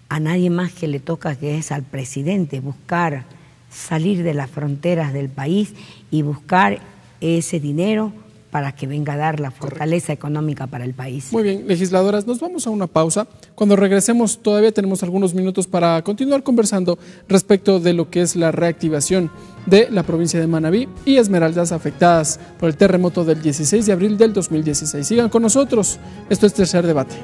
a nadie más que le toca, que es al presidente, buscar salir de las fronteras del país y buscar ese dinero para que venga a dar la fortaleza económica para el país. Muy bien, legisladoras, nos vamos a una pausa. Cuando regresemos todavía tenemos algunos minutos para continuar conversando respecto de lo que es la reactivación de la provincia de Manabí y Esmeraldas afectadas por el terremoto del 16 de abril del 2016. Sigan con nosotros, esto es Tercer Debate.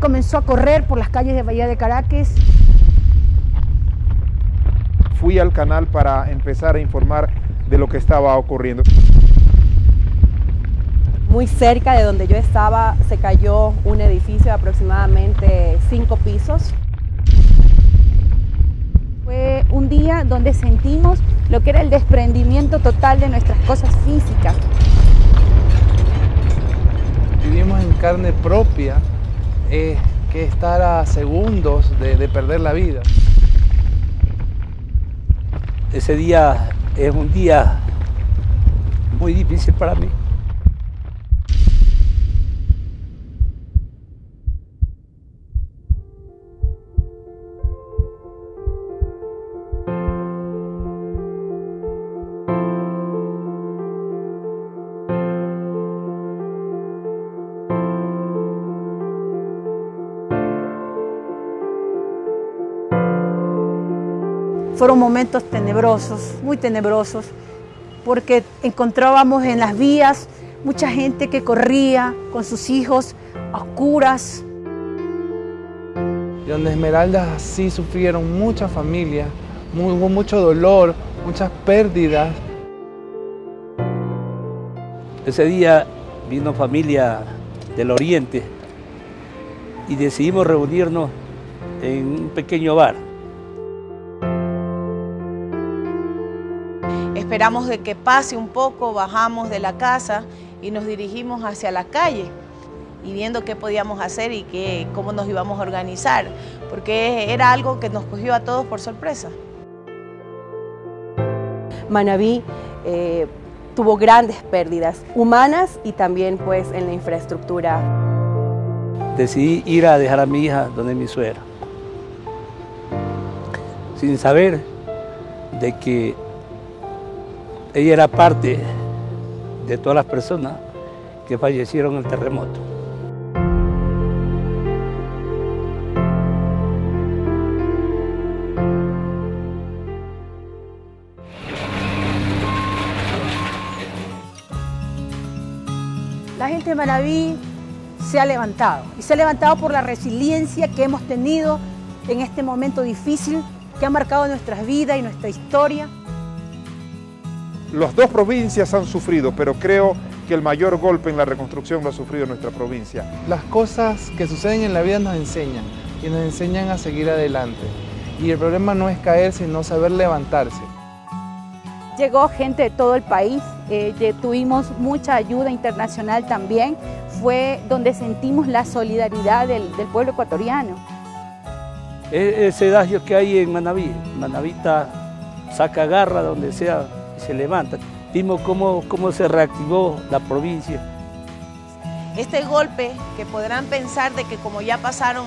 Comenzó a correr por las calles de Bahía de Caracas. Fui al canal para empezar a informar de lo que estaba ocurriendo. Muy cerca de donde yo estaba se cayó un edificio de aproximadamente 5 pisos. Fue un día donde sentimos lo que era el desprendimiento total de nuestras cosas físicas. Vivimos en carne propia que estar a segundos de perder la vida. Ese día es un día muy difícil para mí. Fueron momentos tenebrosos, muy tenebrosos, porque encontrábamos en las vías mucha gente que corría con sus hijos a oscuras. Y donde Esmeraldas sí sufrieron muchas familias, hubo mucho dolor, muchas pérdidas. Ese día vino familia del Oriente y decidimos reunirnos en un pequeño bar. Esperamos de que pase un poco, bajamos de la casa y nos dirigimos hacia la calle y viendo qué podíamos hacer y cómo nos íbamos a organizar, porque era algo que nos cogió a todos por sorpresa. Manabí tuvo grandes pérdidas humanas y también pues en la infraestructura. Decidí ir a dejar a mi hija donde mi suegra, sin saber de que ella era parte de todas las personas que fallecieron en el terremoto. La gente de Manabí se ha levantado y se ha levantado por la resiliencia que hemos tenido en este momento difícil que ha marcado nuestras vidas y nuestra historia. Las dos provincias han sufrido, pero creo que el mayor golpe en la reconstrucción lo ha sufrido nuestra provincia. Las cosas que suceden en la vida nos enseñan y nos enseñan a seguir adelante. Y el problema no es caer, sino saber levantarse. Llegó gente de todo el país, tuvimos mucha ayuda internacional también, fue donde sentimos la solidaridad del pueblo ecuatoriano. Ese adagio que hay en Manabí, Manabita saca garra donde sea y se levanta. Vimos cómo se reactivó la provincia. Este golpe que podrán pensar de que como ya pasaron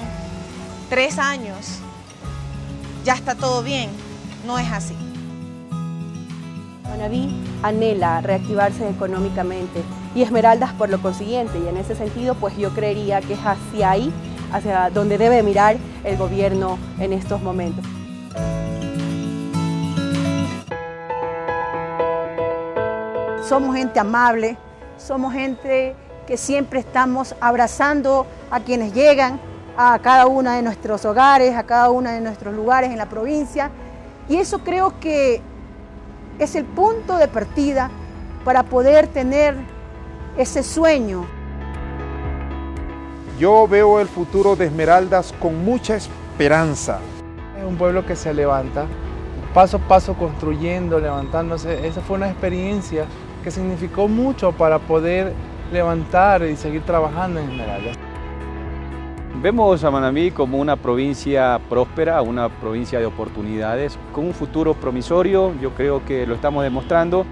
3 años, ya está todo bien, no es así. Manabí anhela reactivarse económicamente y Esmeraldas por lo consiguiente, y en ese sentido pues yo creería que es hacia ahí, hacia donde debe mirar el gobierno en estos momentos. Somos gente amable, somos gente que siempre estamos abrazando a quienes llegan a cada uno de nuestros hogares, a cada uno de nuestros lugares en la provincia, y eso creo que es el punto de partida para poder tener ese sueño. Yo veo el futuro de Esmeraldas con mucha esperanza. Es un pueblo que se levanta, paso a paso construyendo, levantándose. Esa fue una experiencia que significó mucho para poder levantar y seguir trabajando en Esmeraldas. Vemos a Manabí como una provincia próspera, una provincia de oportunidades, con un futuro promisorio. Yo creo que lo estamos demostrando.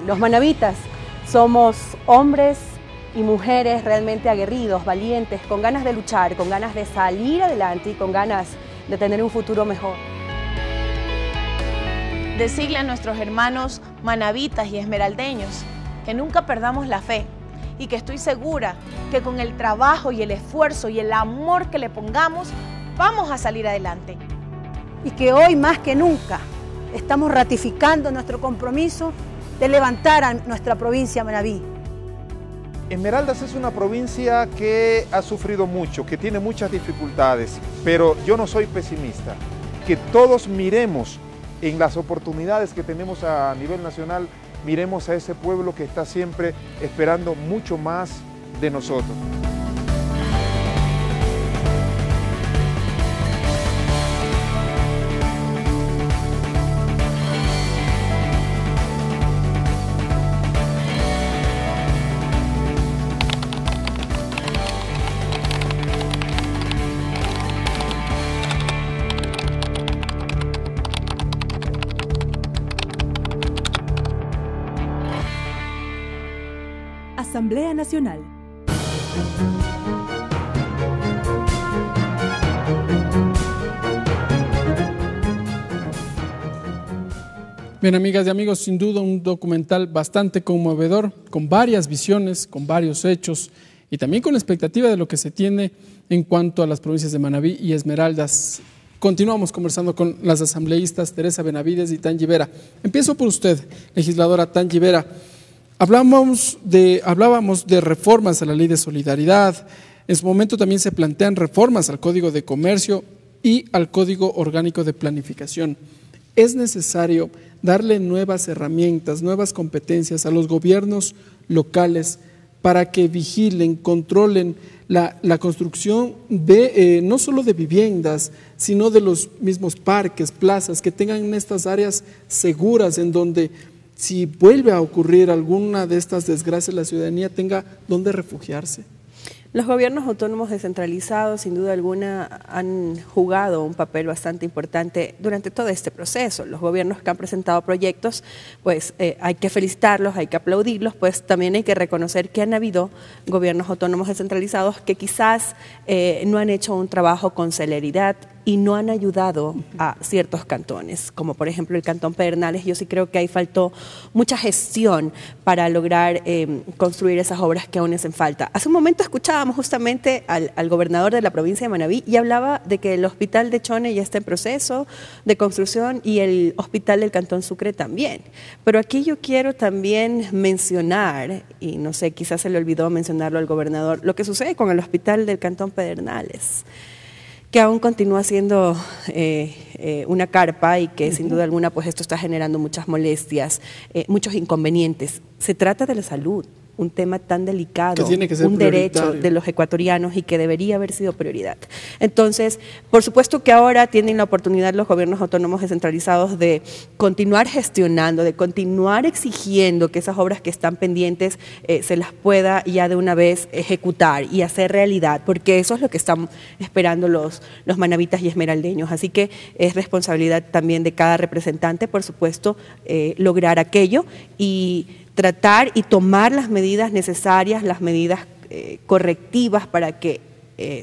Los manabitas somos hombres y mujeres realmente aguerridos, valientes, con ganas de luchar, con ganas de salir adelante y con ganas de tener un futuro mejor. Decirle a nuestros hermanos manabitas y esmeraldeños que nunca perdamos la fe y que estoy segura que con el trabajo y el esfuerzo y el amor que le pongamos, vamos a salir adelante. Y que hoy más que nunca estamos ratificando nuestro compromiso de levantar a nuestra provincia Manabí. Esmeraldas es una provincia que ha sufrido mucho, que tiene muchas dificultades, pero yo no soy pesimista. Que todos miremos en las oportunidades que tenemos a nivel nacional, miremos a ese pueblo que está siempre esperando mucho más de nosotros. Asamblea Nacional. Bien, amigas y amigos, sin duda un documental bastante conmovedor, con varias visiones, con varios hechos y también con la expectativa de lo que se tiene en cuanto a las provincias de Manabí y Esmeraldas. Continuamos conversando con las asambleístas Teresa Benavides y Tangi Vera. Empiezo por usted, legisladora Tangi Vera. Hablábamos de reformas a la Ley de Solidaridad. En su momento también se plantean reformas al Código de Comercio y al Código Orgánico de Planificación. Es necesario darle nuevas herramientas, nuevas competencias a los gobiernos locales para que vigilen, controlen la construcción de no solo de viviendas, sino de los mismos parques, plazas, que tengan estas áreas seguras en donde si vuelve a ocurrir alguna de estas desgracias, la ciudadanía tenga dónde refugiarse. Los gobiernos autónomos descentralizados, sin duda alguna, han jugado un papel bastante importante durante todo este proceso. Los gobiernos que han presentado proyectos, pues hay que felicitarlos, hay que aplaudirlos, pues también hay que reconocer que han habido gobiernos autónomos descentralizados que quizás no han hecho un trabajo con celeridad y no han ayudado a ciertos cantones, como por ejemplo el Cantón Pedernales. Yo sí creo que ahí faltó mucha gestión para lograr construir esas obras que aún hacen falta. Hace un momento escuchábamos justamente al gobernador de la provincia de Manabí y hablaba de que el hospital de Chone ya está en proceso de construcción y el hospital del Cantón Sucre también. Pero aquí yo quiero también mencionar, y no sé, quizás se le olvidó mencionarlo al gobernador, lo que sucede con el hospital del Cantón Pedernales, que aún continúa siendo una carpa y que sin duda alguna pues esto está generando muchas molestias, muchos inconvenientes. Se trata de la salud, un tema tan delicado, un derecho de los ecuatorianos y que debería haber sido prioridad. Entonces, por supuesto que ahora tienen la oportunidad los gobiernos autónomos descentralizados de continuar gestionando, de continuar exigiendo que esas obras que están pendientes se las pueda ya de una vez ejecutar y hacer realidad, porque eso es lo que están esperando los manavitas y esmeraldeños. Así que es responsabilidad también de cada representante, por supuesto, lograr aquello y tratar y tomar las medidas necesarias, las medidas correctivas para que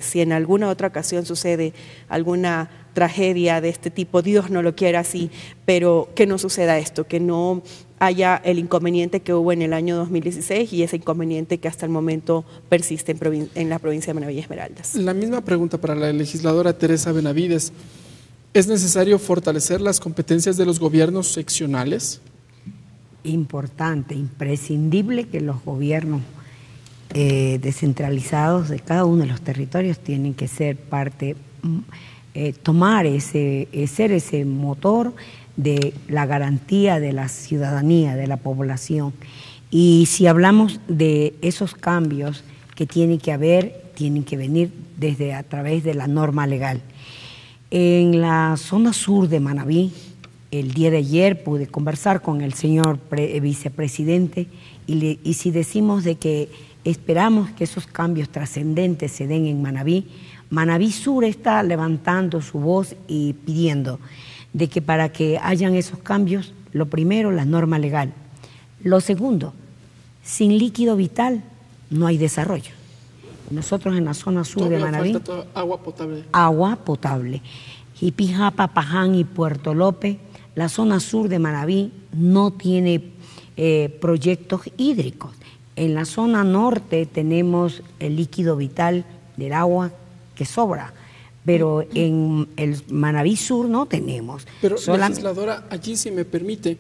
si en alguna otra ocasión sucede alguna tragedia de este tipo, Dios no lo quiera así, pero que no suceda esto, que no haya el inconveniente que hubo en el año 2016 y ese inconveniente que hasta el momento persiste en la provincia de Manabí y Esmeraldas. La misma pregunta para la legisladora Teresa Benavides. ¿Es necesario fortalecer las competencias de los gobiernos seccionales? Importante, imprescindible que los gobiernos descentralizados de cada uno de los territorios tienen que ser parte, ser ese motor de la garantía de la ciudadanía, de la población. Y si hablamos de esos cambios que tienen que haber, tienen que venir desde a través de la norma legal. En la zona sur de Manabí, el día de ayer pude conversar con el señor vicepresidente y si decimos de que esperamos que esos cambios trascendentes se den en Manabí, Manabí Sur está levantando su voz y pidiendo de que para que hayan esos cambios, lo primero, la norma legal. Lo segundo, sin líquido vital no hay desarrollo. Nosotros en la zona sur de Manabí, falta agua potable. Agua potable. Jipijapa, Paján y Puerto López, la zona sur de Manabí no tiene proyectos hídricos. En la zona norte tenemos el líquido vital del agua que sobra, pero en el Manabí Sur no tenemos. Pero legisladora, allí si me permite,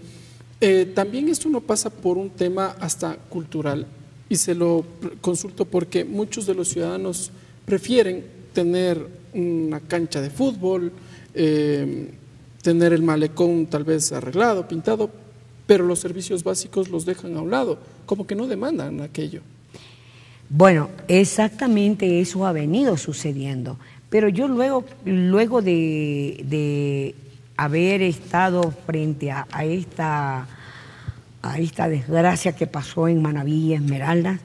también esto no pasa por un tema hasta cultural y se lo consulto porque muchos de los ciudadanos prefieren tener una cancha de fútbol, tener el malecón tal vez arreglado, pintado, pero los servicios básicos los dejan a un lado, como que no demandan aquello. Bueno, exactamente eso ha venido sucediendo, pero yo luego de haber estado frente a esta desgracia que pasó en Manabí y Esmeraldas,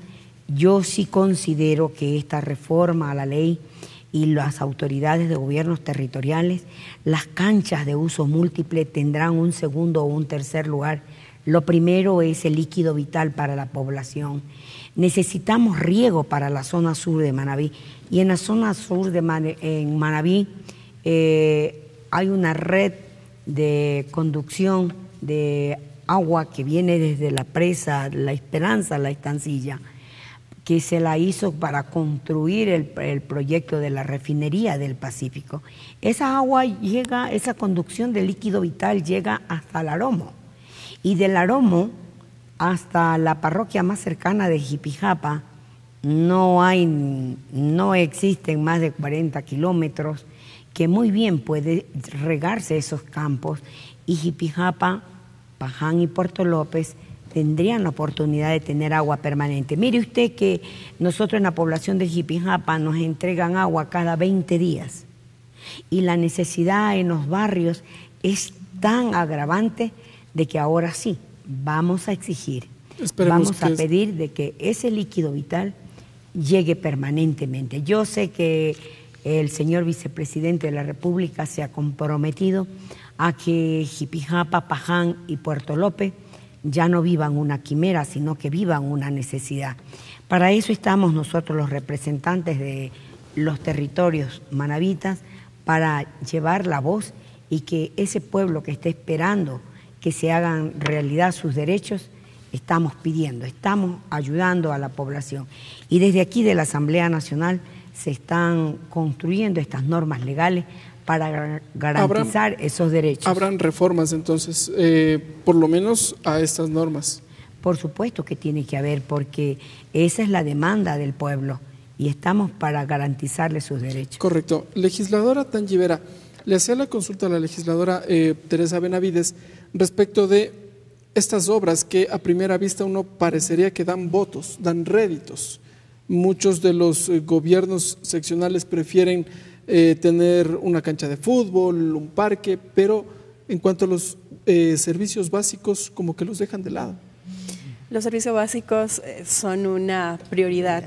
yo sí considero que esta reforma a la ley y las autoridades de gobiernos territoriales, las canchas de uso múltiple tendrán un segundo o un tercer lugar. Lo primero es el líquido vital para la población. Necesitamos riego para la zona sur de Manabí y en la zona sur de Manabí hay una red de conducción de agua que viene desde la presa La Esperanza, La Estancilla, que se la hizo para construir el proyecto de la refinería del Pacífico. Esa agua llega, esa conducción de líquido vital llega hasta el Aromo y del Aromo hasta la parroquia más cercana de Jipijapa no existen más de 40 kilómetros que muy bien puede regarse esos campos y Jipijapa, Paján y Puerto López tendrían la oportunidad de tener agua permanente. Mire usted que nosotros en la población de Jipijapa nos entregan agua cada 20 días y la necesidad en los barrios es tan agravante de que ahora sí, vamos a exigir, vamos a pedir de que ese líquido vital llegue permanentemente. Yo sé que el señor vicepresidente de la República se ha comprometido a que Jipijapa, Paján y Puerto López ya no vivan una quimera, sino que vivan una necesidad. Para eso estamos nosotros los representantes de los territorios manavitas, para llevar la voz y que ese pueblo que esté esperando que se hagan realidad sus derechos, estamos pidiendo, estamos ayudando a la población. Y desde aquí de la Asamblea Nacional se están construyendo estas normas legales para garantizar esos derechos. ¿Habrán reformas entonces, por lo menos a estas normas? Por supuesto que tiene que haber, porque esa es la demanda del pueblo y estamos para garantizarle sus derechos. Correcto. Legisladora Tangivera, le hacía la consulta a la legisladora Teresa Benavides respecto de estas obras que a primera vista uno parecería que dan votos, dan réditos. Muchos de los gobiernos seccionales prefieren tener una cancha de fútbol, un parque, pero en cuanto a los servicios básicos, como que los dejan de lado. Los servicios básicos son una prioridad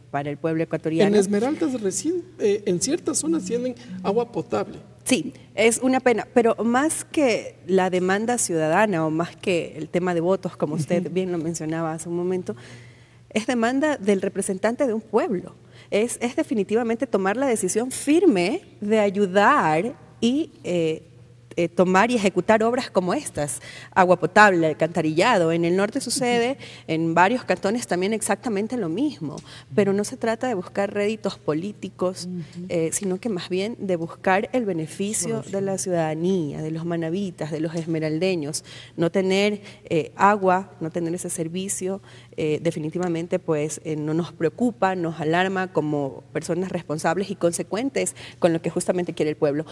para el pueblo ecuatoriano. En Esmeraldas recién, en ciertas zonas tienen agua potable. Sí, es una pena, pero más que la demanda ciudadana o más que el tema de votos, como usted bien lo mencionaba hace un momento, es demanda del representante de un pueblo. Es definitivamente tomar la decisión firme de ayudar y tomar y ejecutar obras como estas, agua potable, alcantarillado. En el norte sucede, en varios cantones también exactamente lo mismo, pero no se trata de buscar réditos políticos, sino que más bien de buscar el beneficio de la ciudadanía, de los manavitas, de los esmeraldeños. No tener agua, no tener ese servicio, definitivamente pues no nos preocupa, nos alarma como personas responsables y consecuentes con lo que justamente quiere el pueblo.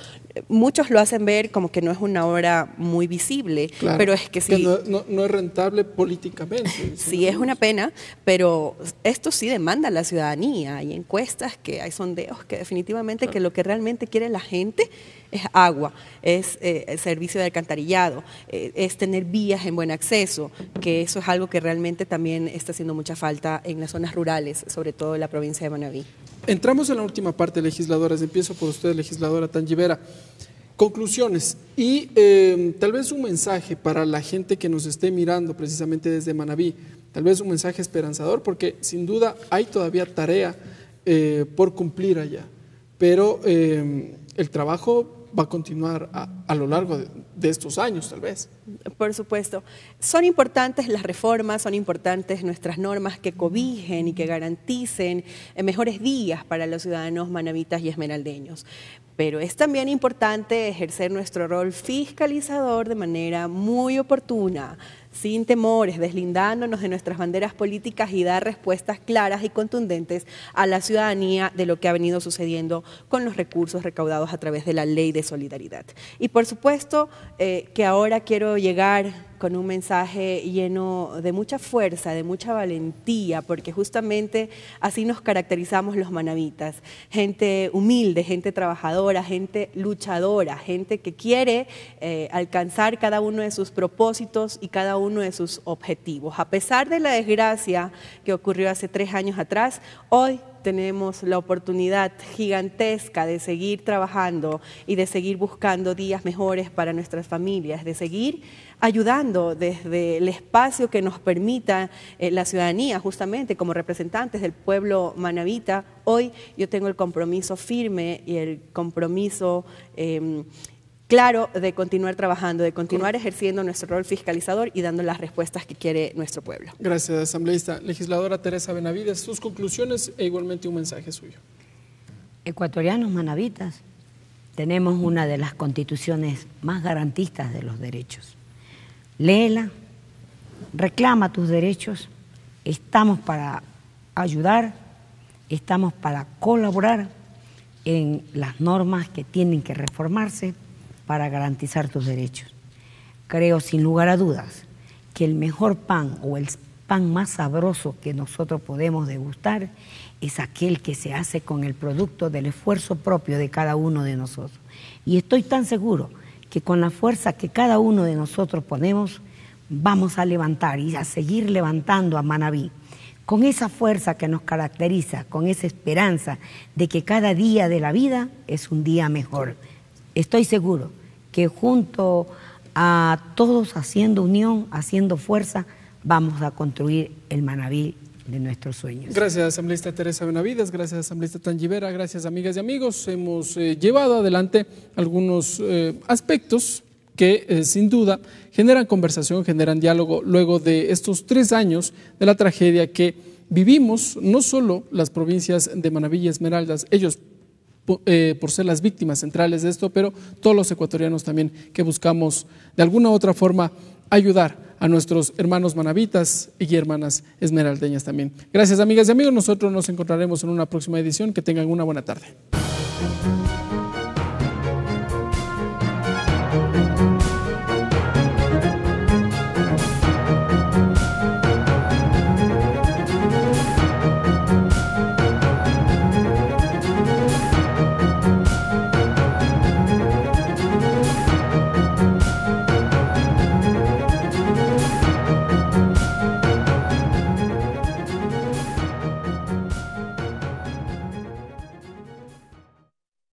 Muchos lo hacen ver como que no es una obra muy visible, claro, pero es que sí. No es rentable políticamente. Sí, es una pena, pero esto sí demanda a la ciudadanía. Hay encuestas, que hay sondeos que definitivamente claro, que lo que realmente quiere la gente es agua, es el servicio de alcantarillado, es tener vías en buen acceso, que eso es algo que realmente también está haciendo mucha falta en las zonas rurales, sobre todo en la provincia de Manabí. Entramos en la última parte, legisladoras. Empiezo por usted, legisladora Tangivera. Conclusiones y tal vez un mensaje para la gente que nos esté mirando precisamente desde Manabí, tal vez un mensaje esperanzador, porque sin duda hay todavía tarea por cumplir allá, pero el trabajo va a continuar a lo largo de estos años, tal vez. Por supuesto. Son importantes las reformas, son importantes nuestras normas que cobijen y que garanticen mejores días para los ciudadanos manavitas y esmeraldeños. Pero es también importante ejercer nuestro rol fiscalizador de manera muy oportuna, sin temores, deslindándonos de nuestras banderas políticas y dar respuestas claras y contundentes a la ciudadanía de lo que ha venido sucediendo con los recursos recaudados a través de la Ley de Solidaridad. Y por supuesto que ahora quiero llegar con un mensaje lleno de mucha fuerza, de mucha valentía, porque justamente así nos caracterizamos los manavitas, gente humilde, gente trabajadora, gente luchadora, gente que quiere alcanzar cada uno de sus propósitos y cada uno de sus objetivos. A pesar de la desgracia que ocurrió hace 3 años atrás, hoy tenemos la oportunidad gigantesca de seguir trabajando y de seguir buscando días mejores para nuestras familias, de seguir ayudando desde el espacio que nos permita la ciudadanía, justamente como representantes del pueblo manavita. Hoy yo tengo el compromiso firme y el compromiso claro de continuar trabajando, de continuar ejerciendo nuestro rol fiscalizador y dando las respuestas que quiere nuestro pueblo. Gracias, asambleísta. Legisladora Teresa Benavides, sus conclusiones e igualmente un mensaje suyo. Ecuatorianos manavitas, tenemos una de las constituciones más garantistas de los derechos. Léela, reclama tus derechos, estamos para ayudar, estamos para colaborar en las normas que tienen que reformarse para garantizar tus derechos. Creo sin lugar a dudas que el mejor pan o el pan más sabroso que nosotros podemos degustar es aquel que se hace con el producto del esfuerzo propio de cada uno de nosotros. Y estoy tan seguro que con la fuerza que cada uno de nosotros ponemos, vamos a levantar y a seguir levantando a Manabí, con esa fuerza que nos caracteriza, con esa esperanza de que cada día de la vida es un día mejor. Estoy seguro que junto a todos haciendo unión, haciendo fuerza, vamos a construir el Manabí nuestros sueños. Gracias, asambleísta Teresa Benavides, gracias, asambleísta Tangivera, gracias, amigas y amigos. Hemos llevado adelante algunos aspectos que sin duda generan conversación, generan diálogo luego de estos 3 años de la tragedia que vivimos, no solo las provincias de Manabí y Esmeraldas, ellos por ser las víctimas centrales de esto, pero todos los ecuatorianos también que buscamos de alguna u otra forma ayudar a nuestros hermanos manabitas y hermanas esmeraldeñas también. Gracias, amigas y amigos, nosotros nos encontraremos en una próxima edición. Que tengan una buena tarde.